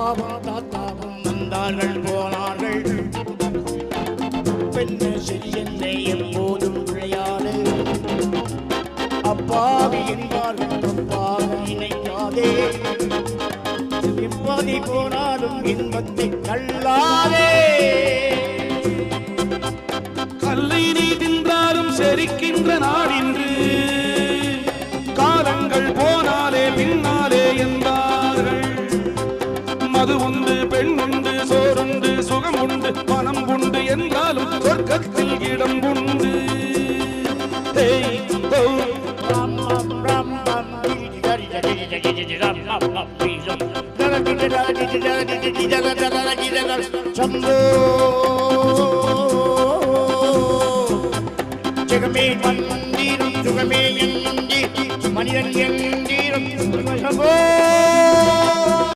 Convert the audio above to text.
அப்பாவும் தாத்தாவும் வந்தார்கள் போனார்கள். பெண்ணு சிறியன்னை எப்போதும் விளையாடு. அப்பாவி என்பார்கள் தப்பாக நினைக்காதே. நிம்மதி போனாலும் இன்பத்தை கல்லாதே. கல்லை நீ தின்றாலும் செரிக்கின்ற நாடின்று காலங்கள் போனாலே பின்னாலே என்பார்கள். மது உண்டு, பெண் உண்டு, சோறுண்டு, சுகம் உண்டு, பணம் உண்டு என்றாலும் சொர்க்கத்தில் இடம் உண்டு. ஜெகமே மந்திரம் சுகமே என் மனிதன் என்